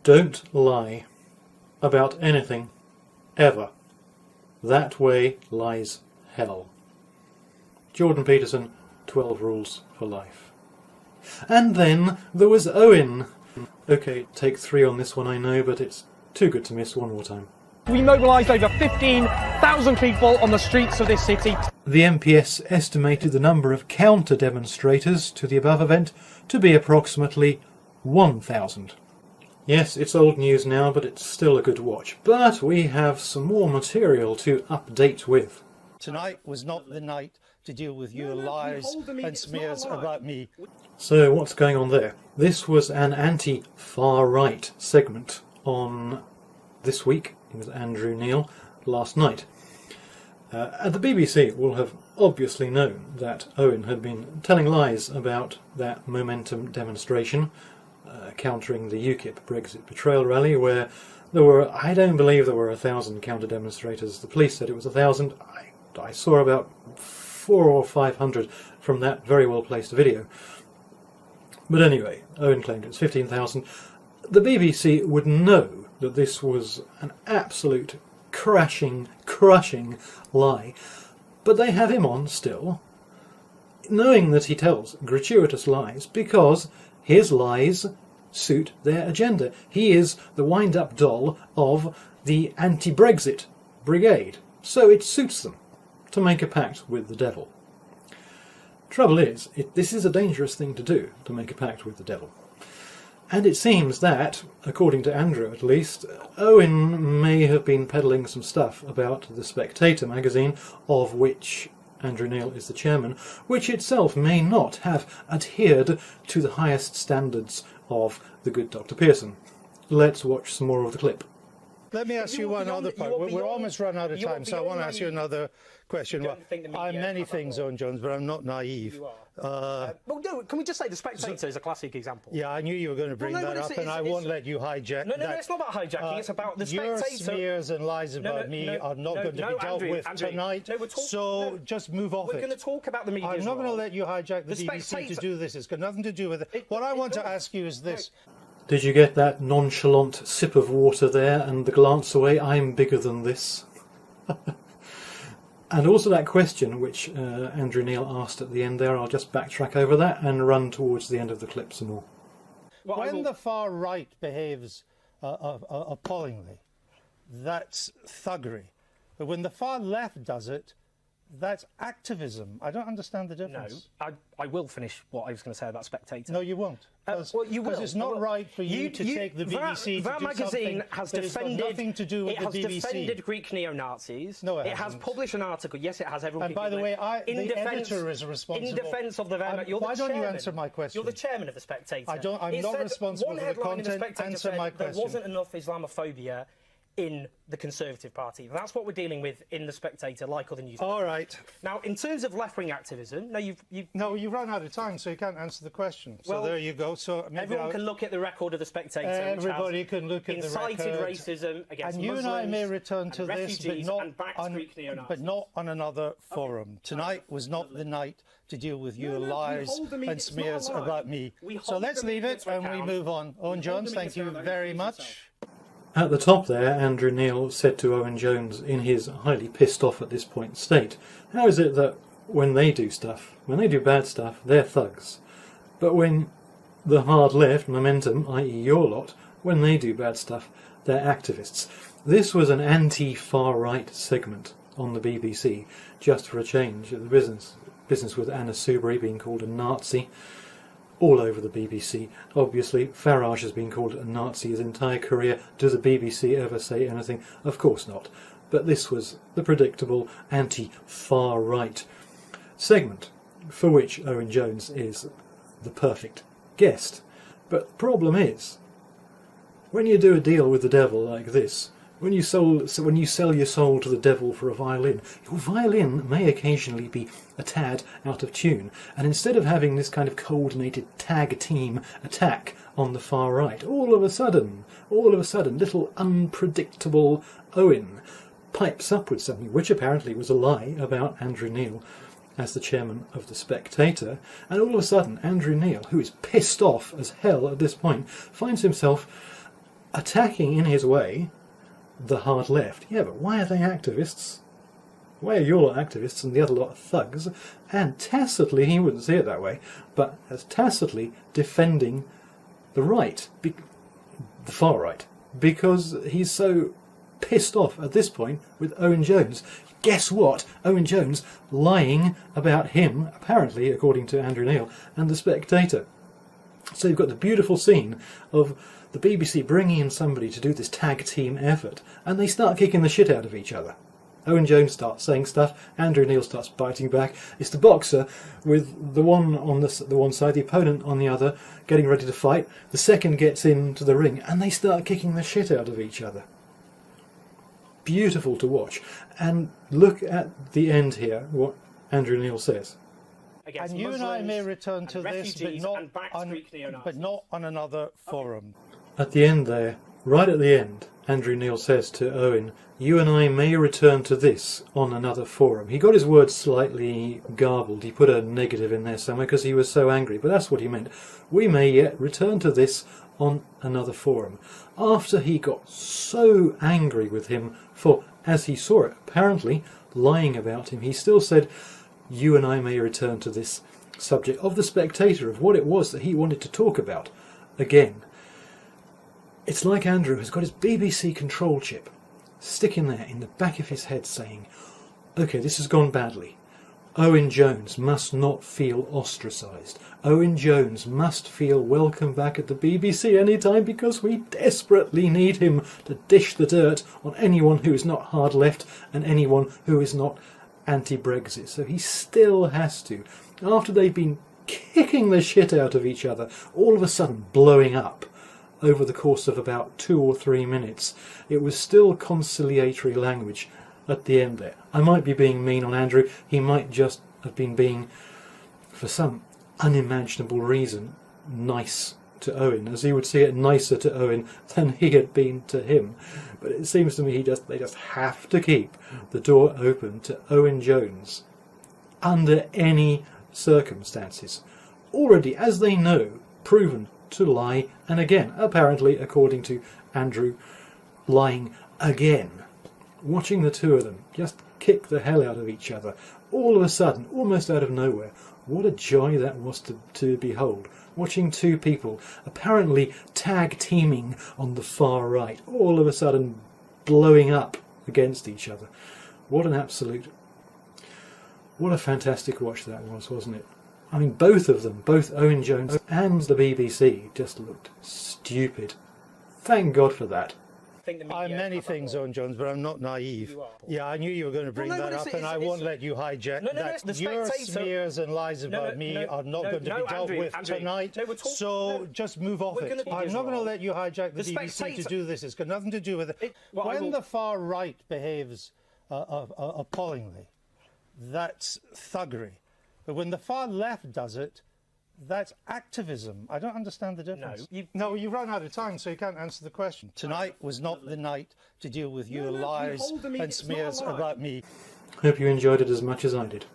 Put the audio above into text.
Don't lie about anything, ever. That way lies hell. Jordan Peterson, 12 Rules for Life. And then there was Owen. Okay, take 3 on this one, I know, but it's too good to miss. One more time. We mobilised over 15,000 people on the streets of this city. The MPS estimated the number of counter-demonstrators to the above event to be approximately 1,000. Yes, it's old news now, but it's still a good watch. But we have some more material to update with. Tonight was not the night to deal with your lies and smears about me. So what's going on there? This was an anti-far right segment on This Week. It was Andrew Neil last night. At the BBC will have obviously known that Owen had been telling lies about that Momentum demonstration countering the UKIP Brexit betrayal rally, where there were, I don't believe there were 1,000 counter-demonstrators. The police said it was 1,000. I saw about 400 or 500 from that very well-placed video. But anyway, Owen claimed it was 15,000. The BBC would know that this was an absolute crushing lie, but they have him on still, knowing that he tells gratuitous lies, because his lies suit their agenda. He is the wind-up doll of the anti-Brexit brigade, so it suits them to make a pact with the devil. Trouble is, this is a dangerous thing to do, to make a pact with the devil. And it seems that, according to Andrew at least, Owen may have been peddling some stuff about The Spectator magazine, of which Andrew Neil is the chairman, which itself may not have adhered to the highest standards of the good Dr. Pearson. Let's watch some more of the clip. Let me ask you one other point. We're almost run out of time, so I want to ask you another question. Well, I'm many things, Owen Jones, but I'm not naive. You are. Well, no, can we just say The Spectator is a classic example? Yeah, I knew you were going to bring that up, and I won't let you hijack that. No, it's not about hijacking, it's about The Spectator. Your smears and lies about me are not going to be dealt with tonight, so just move off it. We're going to talk about the media. I'm not going to let you hijack the BBC to do this. It's got nothing to do with it. What I want to ask you is this. Did you get that nonchalant sip of water there and the glance away? I'm bigger than this. And also that question which Andrew Neil asked at the end there, I'll just backtrack over that and run towards the end of the clip some more. When the far right behaves appallingly, that's thuggery. But when the far left does it, that's activism. I don't understand the difference. No, I will finish what I was going to say about Spectator. No, you won't. Well, you will. Because it's not right for you to take the BBC that to do magazine something has that has got defended, nothing to do with the BBC. It has defended Greek neo-Nazis. No, it has published an article. Yes, it has. Everyone. And by the way, the editor is responsible. In defence of the Wehrmacht. Why don't you answer my question? You're the chairman of The Spectator. I'm not responsible for the content. Answer my question. There wasn't enough Islamophobia in the Conservative Party. That's what we're dealing with in The Spectator, like other news. All right. Now, in terms of left-wing activism, you've run out of time, so you can't answer the question. So there you go. So everyone can look at the record of The Spectator. Everybody can look at the record. Incited racism against and you Muslims, and I may return to this, but not on another forum. Tonight was not the night to deal with your lies and smears about me. So let's leave it and we move on. Owen Jones, thank you very much. At the top there, Andrew Neil said to Owen Jones in his highly pissed off at this point state, how is it that when they do bad stuff, they're thugs, but when the hard left, Momentum, i.e. your lot, when they do bad stuff, they're activists? This was an anti-far right segment on the BBC, just for a change. The business with Anna Soubry being called a Nazi, all over the BBC. Obviously, Farage has been called a Nazi his entire career. Does the BBC ever say anything? Of course not. But this was the predictable anti-far right segment, for which Owen Jones is the perfect guest. But the problem is, when you do a deal with the devil like this, when you sell your soul to the devil for a violin, your violin may occasionally be a tad out of tune, and instead of having this kind of coordinated tag team attack on the far right, all of a sudden, little unpredictable Owen pipes up with something which apparently was a lie about Andrew Neil as the chairman of The Spectator, and all of a sudden Andrew Neil, who is pissed off as hell at this point, finds himself attacking in his way the hard left. Yeah, but why are they activists? Why are you lot activists and the other lot thugs? And tacitly, he wouldn't see it that way, but as tacitly defending the right, the far right, because he's so pissed off at this point with Owen Jones. Guess what? Owen Jones lying about him, apparently, according to Andrew Neil, and The Spectator. So you've got the beautiful scene of the BBC bringing in somebody to do this tag team effort, and they start kicking the shit out of each other. Owen Jones starts saying stuff, Andrew Neil starts biting back. It's the boxer with the one on the one side, the opponent on the other, getting ready to fight. The second gets into the ring, and they start kicking the shit out of each other. Beautiful to watch. And look at the end here, what Andrew Neil says. And you and I may return to this, but not on another forum. At the end there, right at the end, Andrew Neil says to Owen, you and I may return to this on another forum. He got his words slightly garbled. He put a negative in there somewhere because he was so angry, but that's what he meant. We may yet return to this on another forum. After he got so angry with him for, as he saw it, apparently lying about him, he still said, you and I may return to this subject of The Spectator, of what it was that he wanted to talk about. Again, it's like Andrew has got his BBC control chip sticking there in the back of his head saying, OK, this has gone badly. Owen Jones must not feel ostracised. Owen Jones must feel welcome back at the BBC anytime because we desperately need him to dish the dirt on anyone who is not hard left and anyone who is not anti-Brexit. So he still has to, after they've been kicking the shit out of each other, all of a sudden blowing up over the course of about 2 or 3 minutes, it was still conciliatory language at the end there. I might be being mean on Andrew. He might just have been being, for some unimaginable reason, nice to Owen, as he would see it, nicer to Owen than he had been to him. But it seems to me they just have to keep the door open to Owen Jones under any circumstances. Already, as they know, proven to lie, and again, apparently, according to Andrew, lying again. Watching the two of them just kick the hell out of each other, all of a sudden, almost out of nowhere. What a joy that was to behold. Watching two people apparently tag teaming on the far right, all of a sudden blowing up against each other. What a fantastic watch that was, wasn't it? I mean, both of them, both Owen Jones and the BBC, just looked stupid. Thank God for that. I'm many things, Owen Jones, but I'm not naive. Yeah, I knew you were going to bring that up, and I won't let you hijack that. Your smears and lies about me are not going to be dealt with tonight, so just move off it. I'm not going to let you hijack the BBC to do this. It's got nothing to do with it. When the far right behaves appallingly, that's thuggery. But when the far left does it, that's activism. I don't understand the difference. No, you've run out of time, so you can't answer the question. Tonight was not the night to deal with your lies and smears about me. Hope you enjoyed it as much as I did.